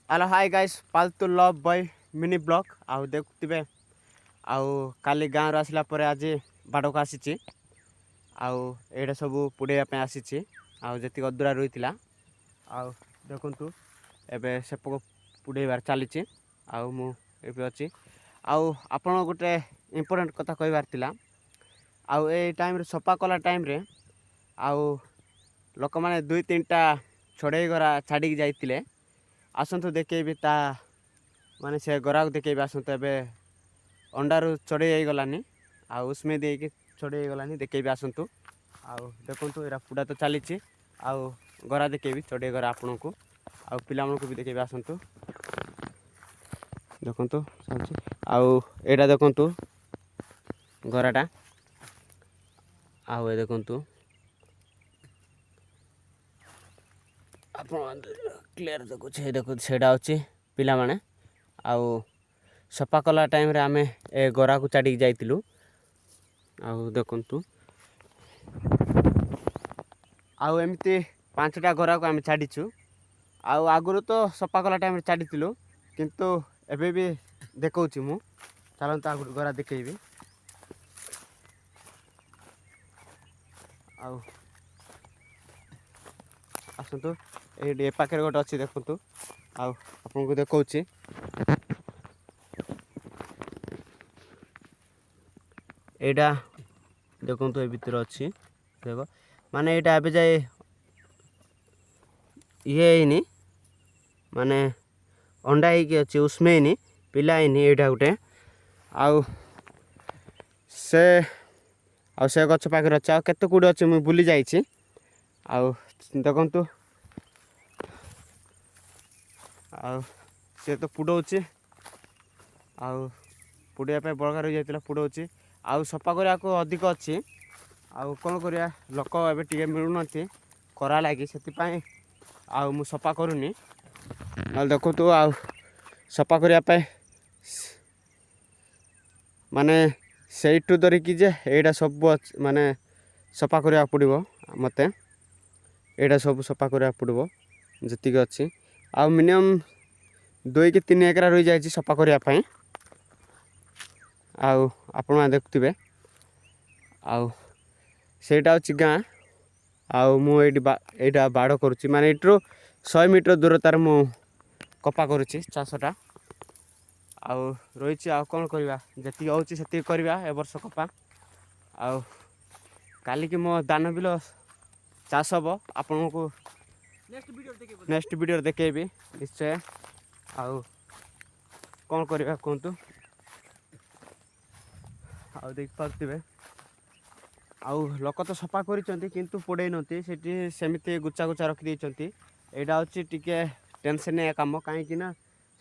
hello hi guys पालतू love boy mini blog आउ देखुथिबे आउ काली गाँव आसला परे आज बाड़ को आसी आउ एडे सब पुड़े आसी आउ जति अधूरा रही आउ देखु एबे से पुड़ेबार चली आउ मु एबे अछि आउ आपण गोटे इम्पोर्टेंट कथा कहबार थिला आउ ए टाइम रे सफा कला टाइम रे आउ लोक माने दुई तीनटा छोड़े गरा छाड़ी जाइतिले आसतु देखेबी ता माने से गरा को देखेबी आसतु एबे अंडारू चढ़े गलानी आ उसमें देके चढ़े गलानी देखेबी आसतु आउ देखंतु एरा पुडा तो चली आउ गरा देखेबी चढ़े गरा आपन को आउ पिला मन को भी देखेबी आसतु देखंतु आउ एडा देखंतु गराटा आउ ए देखंतु क्लियर देखो सेटा अच्छी पिला माने आउ सफा कला टाइम रे आमे ए गरा को चाड़ी जाइतिलु आउ देखंतु आउ एमती पांचटा गरा को आमे छाड़ीछु आउ आगुरु तो सफा कला टाइम रे छाड़ीतिलु किंतु एबे भी देखौछि मु चलन ता गरा देखेबी आउ आसतु ए पाखे गोटे अच्छी देखु आउ आपन को देखौछि एटा देखंतु ए भीतर अच्छी देखो माने एटा एबे जाय ये इनी माने अंडा ही के अच्छी उसमें इनी पिला इनी एटा गोटे आउ से गछ पाखे अच्छे आ केते कुडे अच्छे मु भूली जाइछि आउ देखंतु आउ से तो पुडौछि आउ पुड़िया पे बड़का रही जाइतिला पुडौछि आउ सफा करिया को अधिक अच्छी आउ कोन करिया लोक एबे टिके मिलुनथि करा लागी सेति पई आउ मु सफा करूनी नल देखंतु आउ सफा करिया पे माने सेइटु धरी कि जे एडा सब माने सफा करिया पड़िबो मते एडा सब सफा करिया पड़िबो जति के अछि आउ मिनिमम 2 कि 3 एकरा रही जाइछि सफा करिया पई आउ आपण देखुथिबे आउ सेटा अछि गाँ आउ मु एडा बाड़ करूछि माने इट्रो 100 मीटर दूरतार मु कपा करूछि चासटा आउ रहिछि आउ कोन करबा जति होछि सेति करबा ए वर्ष कपा आउ काली कि मो दान बिलो चाष हबो आपन को नेक्स्ट वीडियो देखेबी निश्चय आउ कोन करबा कोंतु आउ देख पारतिबे आउ लोक तो सफा करिसंती किंतु पड़े नथि सेठी सेमिति गुच्चा गुच्चा रखि दैचंती एडा होछि टिके टेंशन ए काम काहे कि ना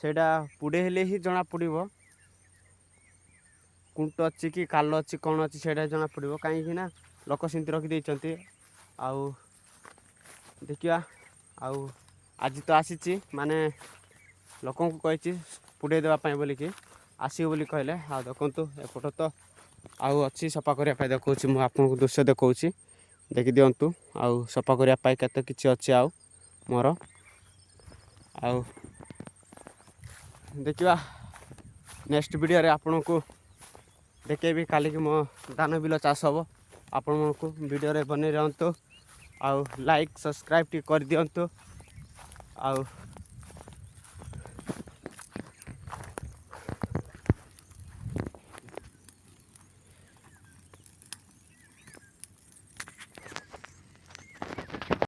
सेडा पुडे हेले ही जना पड़िबो कुंट अछि कि काल अछि कोन अछि सेडा जना पड़िबो काहे कि ना लोक सिंति रखि दैचंती आउ देखिया आउ आज तो आसीची माने लोकों को कहिची पुडे देवा पाए बोली कि आसीबो बोली कहले आ देखंतु एपट तो आउ अच्छी सफा करिया पाए देखौछि मु आपन को दृश्य देखौछि देखि दियंतु आउ सफा करिया पाए केते किछि अछि आउ मोर आउ देखिवा नेक्स्ट वीडियो रे आपन को देखेबी काली कि मो धान बिल चाष हबो आपन को वीडियो रे बने रहंतु आउ लाइक सब्सक्राइब टी कर दियंतु आउ